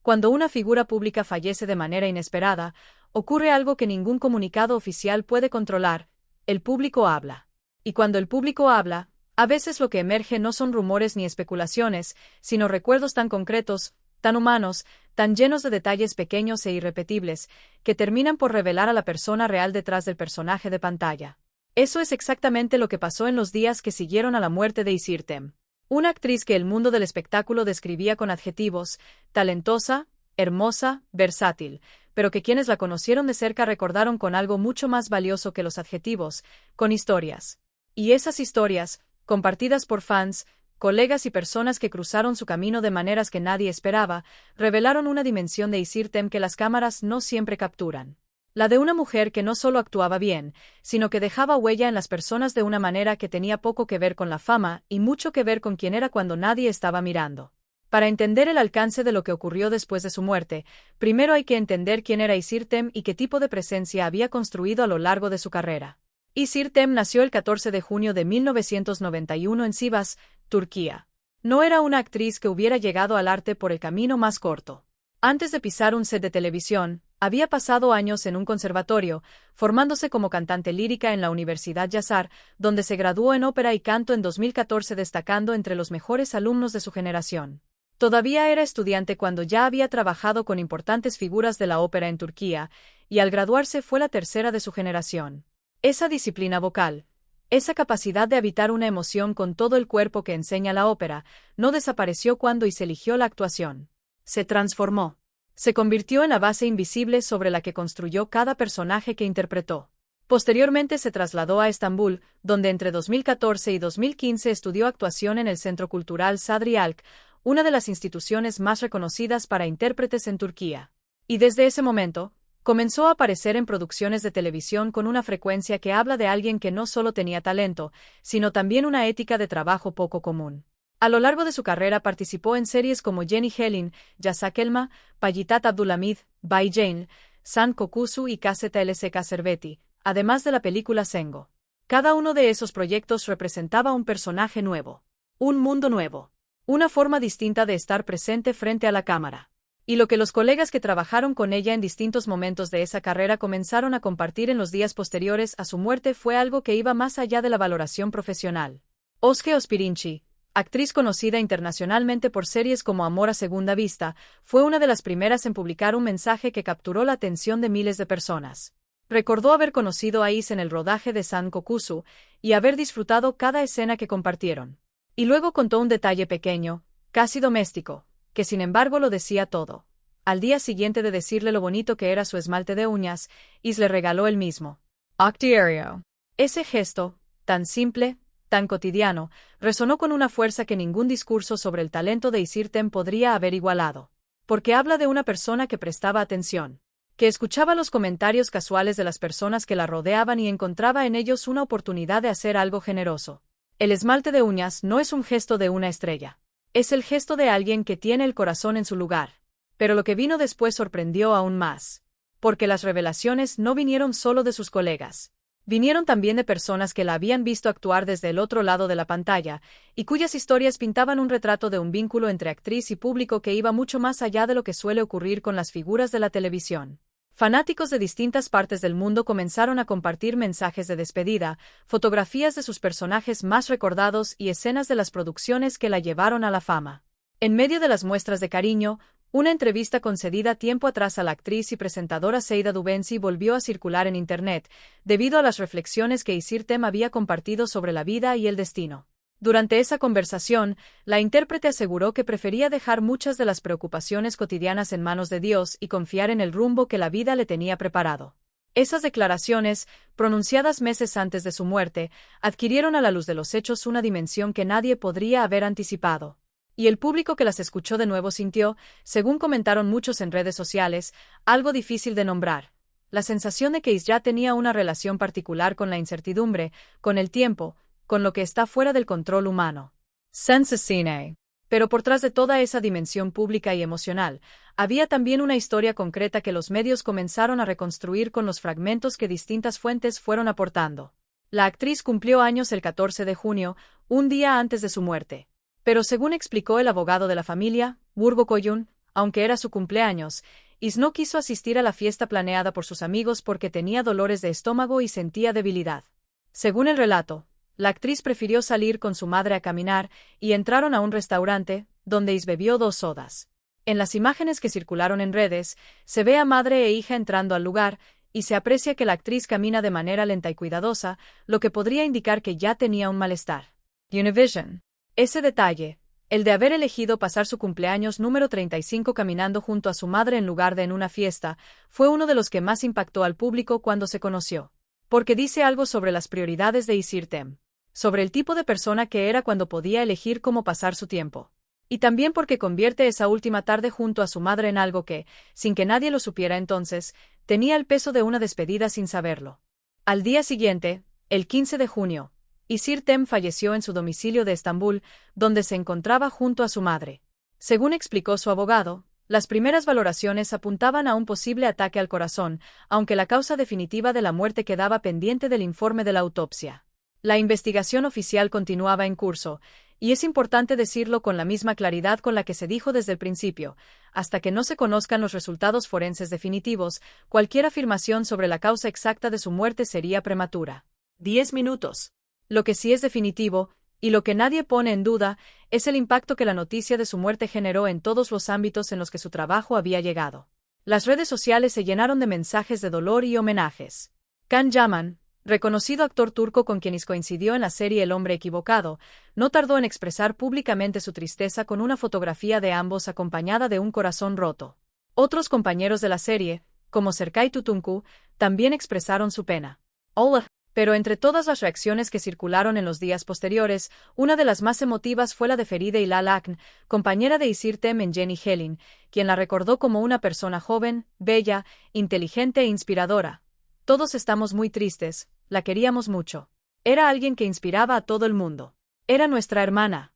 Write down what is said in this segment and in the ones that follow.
Cuando una figura pública fallece de manera inesperada, ocurre algo que ningún comunicado oficial puede controlar: el público habla. Y cuando el público habla, a veces lo que emerge no son rumores ni especulaciones, sino recuerdos tan concretos, tan humanos, tan llenos de detalles pequeños e irrepetibles, que terminan por revelar a la persona real detrás del personaje de pantalla. Eso es exactamente lo que pasó en los días que siguieron a la muerte de Isirtem. Una actriz que el mundo del espectáculo describía con adjetivos: talentosa, hermosa, versátil, pero que quienes la conocieron de cerca recordaron con algo mucho más valioso que los adjetivos: con historias. Y esas historias, compartidas por fans, colegas y personas que cruzaron su camino de maneras que nadie esperaba, revelaron una dimensión de Isirtem que las cámaras no siempre capturan. La de una mujer que no solo actuaba bien, sino que dejaba huella en las personas de una manera que tenía poco que ver con la fama y mucho que ver con quién era cuando nadie estaba mirando. Para entender el alcance de lo que ocurrió después de su muerte, primero hay que entender quién era Isirtem y qué tipo de presencia había construido a lo largo de su carrera. Isirtem nació el 14 de junio de 1991 en Sivas, Turquía. No era una actriz que hubiera llegado al arte por el camino más corto. Antes de pisar un set de televisión, había pasado años en un conservatorio, formándose como cantante lírica en la Universidad Yazar, donde se graduó en ópera y canto en 2014, destacando entre los mejores alumnos de su generación. Todavía era estudiante cuando ya había trabajado con importantes figuras de la ópera en Turquía, y al graduarse fue la tercera de su generación. Esa disciplina vocal, esa capacidad de habitar una emoción con todo el cuerpo que enseña la ópera, no desapareció cuando se eligió la actuación. Se transformó. Se convirtió en la base invisible sobre la que construyó cada personaje que interpretó. Posteriormente se trasladó a Estambul, donde entre 2014 y 2015 estudió actuación en el Centro Cultural Sadri Alk, una de las instituciones más reconocidas para intérpretes en Turquía. Y desde ese momento, comenzó a aparecer en producciones de televisión con una frecuencia que habla de alguien que no solo tenía talento, sino también una ética de trabajo poco común. A lo largo de su carrera participó en series como Jenny Helin, Yasak Elma, Payitat Abdulhamid, Bay Jane, San Kokusu y Kaseta LSK Serveti, además de la película Sengo. Cada uno de esos proyectos representaba un personaje nuevo, un mundo nuevo, una forma distinta de estar presente frente a la cámara. Y lo que los colegas que trabajaron con ella en distintos momentos de esa carrera comenzaron a compartir en los días posteriores a su muerte fue algo que iba más allá de la valoración profesional. Oske Ospirinci, actriz conocida internacionalmente por series como Amor a Segunda Vista, fue una de las primeras en publicar un mensaje que capturó la atención de miles de personas. Recordó haber conocido a Is en el rodaje de San Kokusu y haber disfrutado cada escena que compartieron. Y luego contó un detalle pequeño, casi doméstico, que sin embargo lo decía todo. Al día siguiente de decirle lo bonito que era su esmalte de uñas, Is le regaló el mismo. Octierio. Ese gesto, tan simple, tan cotidiano, resonó con una fuerza que ningún discurso sobre el talento de Isirtem podría haber igualado. Porque habla de una persona que prestaba atención, que escuchaba los comentarios casuales de las personas que la rodeaban y encontraba en ellos una oportunidad de hacer algo generoso. El esmalte de uñas no es un gesto de una estrella. Es el gesto de alguien que tiene el corazón en su lugar. Pero lo que vino después sorprendió aún más. Porque las revelaciones no vinieron solo de sus colegas. Vinieron también de personas que la habían visto actuar desde el otro lado de la pantalla, y cuyas historias pintaban un retrato de un vínculo entre actriz y público que iba mucho más allá de lo que suele ocurrir con las figuras de la televisión. Fanáticos de distintas partes del mundo comenzaron a compartir mensajes de despedida, fotografías de sus personajes más recordados y escenas de las producciones que la llevaron a la fama. En medio de las muestras de cariño, una entrevista concedida tiempo atrás a la actriz y presentadora Seida Dubensi volvió a circular en Internet, debido a las reflexiones que Isirtem había compartido sobre la vida y el destino. Durante esa conversación, la intérprete aseguró que prefería dejar muchas de las preocupaciones cotidianas en manos de Dios y confiar en el rumbo que la vida le tenía preparado. Esas declaraciones, pronunciadas meses antes de su muerte, adquirieron a la luz de los hechos una dimensión que nadie podría haber anticipado. Y el público que las escuchó de nuevo sintió, según comentaron muchos en redes sociales, algo difícil de nombrar: la sensación de que Is ya tenía una relación particular con la incertidumbre, con el tiempo, con lo que está fuera del control humano. Sensacine. Pero por tras de toda esa dimensión pública y emocional, había también una historia concreta que los medios comenzaron a reconstruir con los fragmentos que distintas fuentes fueron aportando. La actriz cumplió años el 14 de junio, un día antes de su muerte. Pero según explicó el abogado de la familia, Burgo Koyun, aunque era su cumpleaños, Is no quiso asistir a la fiesta planeada por sus amigos porque tenía dolores de estómago y sentía debilidad. Según el relato, la actriz prefirió salir con su madre a caminar y entraron a un restaurante, donde Is bebió 2 sodas. En las imágenes que circularon en redes, se ve a madre e hija entrando al lugar, y se aprecia que la actriz camina de manera lenta y cuidadosa, lo que podría indicar que ya tenía un malestar. Univision. Ese detalle, el de haber elegido pasar su cumpleaños número 35 caminando junto a su madre en lugar de en una fiesta, fue uno de los que más impactó al público cuando se conoció. Porque dice algo sobre las prioridades de Isir Tem. Sobre el tipo de persona que era cuando podía elegir cómo pasar su tiempo. Y también porque convierte esa última tarde junto a su madre en algo que, sin que nadie lo supiera entonces, tenía el peso de una despedida sin saberlo. Al día siguiente, el 15 de junio, Isir Tem falleció en su domicilio de Estambul, donde se encontraba junto a su madre. Según explicó su abogado, las primeras valoraciones apuntaban a un posible ataque al corazón, aunque la causa definitiva de la muerte quedaba pendiente del informe de la autopsia. La investigación oficial continuaba en curso, y es importante decirlo con la misma claridad con la que se dijo desde el principio, hasta que no se conozcan los resultados forenses definitivos, cualquier afirmación sobre la causa exacta de su muerte sería prematura. 10 minutos. Lo que sí es definitivo, y lo que nadie pone en duda, es el impacto que la noticia de su muerte generó en todos los ámbitos en los que su trabajo había llegado. Las redes sociales se llenaron de mensajes de dolor y homenajes. Can Yaman, reconocido actor turco con quien Is coincidió en la serie El hombre equivocado, no tardó en expresar públicamente su tristeza con una fotografía de ambos acompañada de un corazón roto. Otros compañeros de la serie, como Serkay Tutuncu, también expresaron su pena. Hola. Pero entre todas las reacciones que circularon en los días posteriores, una de las más emotivas fue la de Feride Hilal Akn, compañera de Isir Tem en Jenny Helin, quien la recordó como una persona joven, bella, inteligente e inspiradora. Todos estamos muy tristes, la queríamos mucho. Era alguien que inspiraba a todo el mundo. Era nuestra hermana.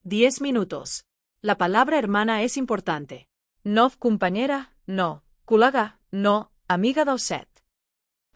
10 minutos. La palabra hermana es importante. No compañera, no. Colega, no. Amiga de usted.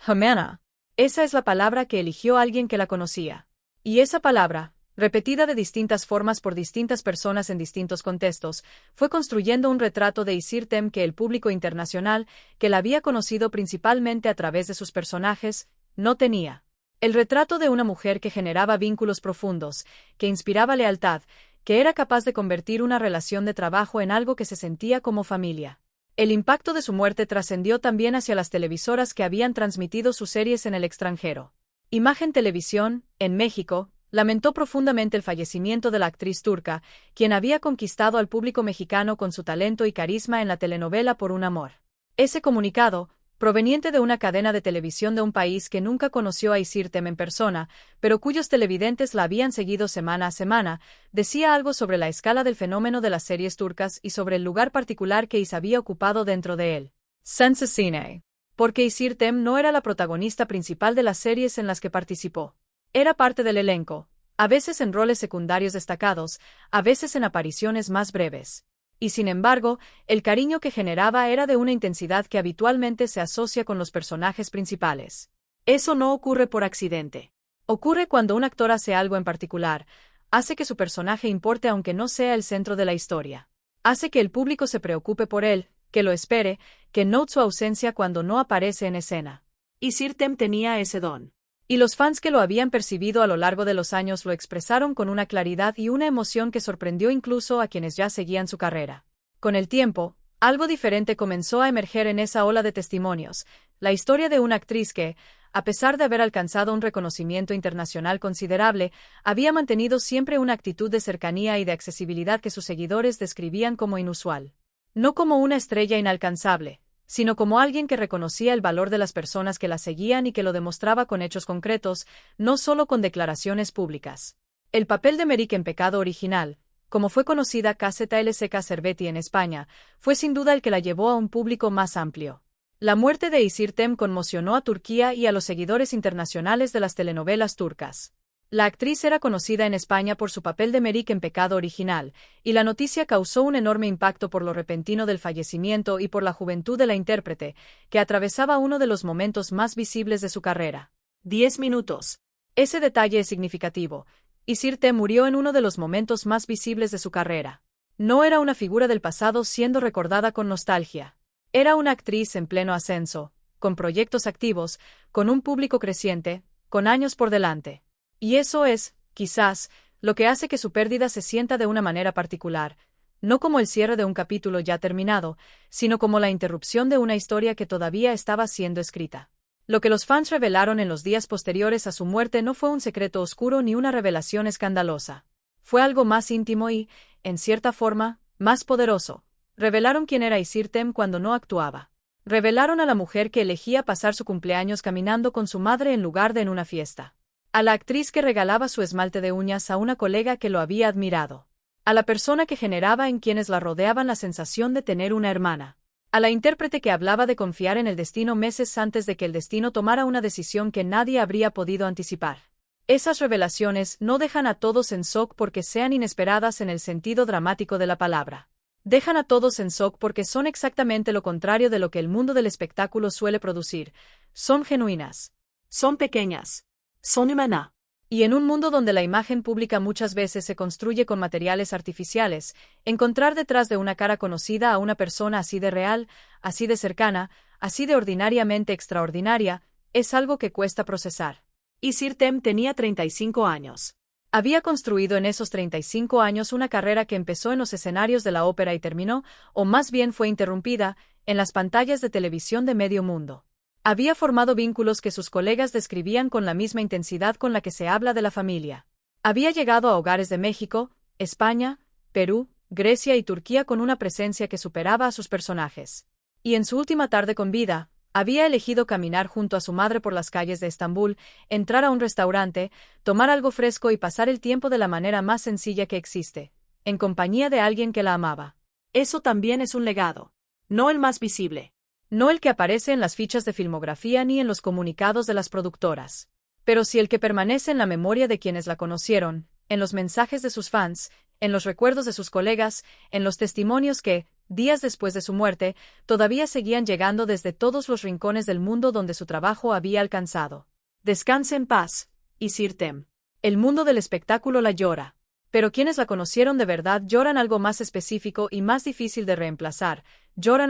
Hermana. Esa es la palabra que eligió alguien que la conocía. Y esa palabra, repetida de distintas formas por distintas personas en distintos contextos, fue construyendo un retrato de Isir Tem que el público internacional, que la había conocido principalmente a través de sus personajes, no tenía. El retrato de una mujer que generaba vínculos profundos, que inspiraba lealtad, que era capaz de convertir una relación de trabajo en algo que se sentía como familia. El impacto de su muerte trascendió también hacia las televisoras que habían transmitido sus series en el extranjero. Imagen Televisión, en México, lamentó profundamente el fallecimiento de la actriz turca, quien había conquistado al público mexicano con su talento y carisma en la telenovela Por un amor. Ese comunicado, proveniente de una cadena de televisión de un país que nunca conoció a Isir Tem en persona, pero cuyos televidentes la habían seguido semana a semana, decía algo sobre la escala del fenómeno de las series turcas y sobre el lugar particular que Is había ocupado dentro de él. Sensacine. Porque Isir Tem no era la protagonista principal de las series en las que participó. Era parte del elenco, a veces en roles secundarios destacados, a veces en apariciones más breves. Y sin embargo, el cariño que generaba era de una intensidad que habitualmente se asocia con los personajes principales. Eso no ocurre por accidente. Ocurre cuando un actor hace algo en particular, hace que su personaje importe aunque no sea el centro de la historia. Hace que el público se preocupe por él, que lo espere, que note su ausencia cuando no aparece en escena. Isir Tem tenía ese don. Y los fans que lo habían percibido a lo largo de los años lo expresaron con una claridad y una emoción que sorprendió incluso a quienes ya seguían su carrera. Con el tiempo, algo diferente comenzó a emerger en esa ola de testimonios, la historia de una actriz que, a pesar de haber alcanzado un reconocimiento internacional considerable, había mantenido siempre una actitud de cercanía y de accesibilidad que sus seguidores describían como inusual. No como una estrella inalcanzable, sino como alguien que reconocía el valor de las personas que la seguían y que lo demostraba con hechos concretos, no solo con declaraciones públicas. El papel de Merik en Pecado Original, como fue conocida KZLSK Cerveti en España, fue sin duda el que la llevó a un público más amplio. La muerte de Isir Tem conmocionó a Turquía y a los seguidores internacionales de las telenovelas turcas. La actriz era conocida en España por su papel de Merik en Pecado Original, y la noticia causó un enorme impacto por lo repentino del fallecimiento y por la juventud de la intérprete, que atravesaba uno de los momentos más visibles de su carrera. 10 minutos. Ese detalle es significativo. Isir Tem murió en uno de los momentos más visibles de su carrera. No era una figura del pasado siendo recordada con nostalgia. Era una actriz en pleno ascenso, con proyectos activos, con un público creciente, con años por delante. Y eso es, quizás, lo que hace que su pérdida se sienta de una manera particular, no como el cierre de un capítulo ya terminado, sino como la interrupción de una historia que todavía estaba siendo escrita. Lo que los fans revelaron en los días posteriores a su muerte no fue un secreto oscuro ni una revelación escandalosa. Fue algo más íntimo y, en cierta forma, más poderoso. Revelaron quién era Isirtem cuando no actuaba. Revelaron a la mujer que elegía pasar su cumpleaños caminando con su madre en lugar de en una fiesta. A la actriz que regalaba su esmalte de uñas a una colega que lo había admirado. A la persona que generaba en quienes la rodeaban la sensación de tener una hermana. A la intérprete que hablaba de confiar en el destino meses antes de que el destino tomara una decisión que nadie habría podido anticipar. Esas revelaciones no dejan a todos en shock porque sean inesperadas en el sentido dramático de la palabra. Dejan a todos en shock porque son exactamente lo contrario de lo que el mundo del espectáculo suele producir. Son genuinas. Son pequeñas. Son humanas. Y en un mundo donde la imagen pública muchas veces se construye con materiales artificiales, encontrar detrás de una cara conocida a una persona así de real, así de cercana, así de ordinariamente extraordinaria, es algo que cuesta procesar. Isirtem tenía 35 años. Había construido en esos 35 años una carrera que empezó en los escenarios de la ópera y terminó, o más bien fue interrumpida, en las pantallas de televisión de medio mundo. Había formado vínculos que sus colegas describían con la misma intensidad con la que se habla de la familia. Había llegado a hogares de México, España, Perú, Grecia y Turquía con una presencia que superaba a sus personajes. Y en su última tarde con vida, había elegido caminar junto a su madre por las calles de Estambul, entrar a un restaurante, tomar algo fresco y pasar el tiempo de la manera más sencilla que existe, en compañía de alguien que la amaba. Eso también es un legado. No el más visible. No el que aparece en las fichas de filmografía ni en los comunicados de las productoras. Pero sí el que permanece en la memoria de quienes la conocieron, en los mensajes de sus fans, en los recuerdos de sus colegas, en los testimonios que, días después de su muerte, todavía seguían llegando desde todos los rincones del mundo donde su trabajo había alcanzado. Descanse en paz, Isirtem. El mundo del espectáculo la llora. Pero quienes la conocieron de verdad lloran algo más específico y más difícil de reemplazar, lloran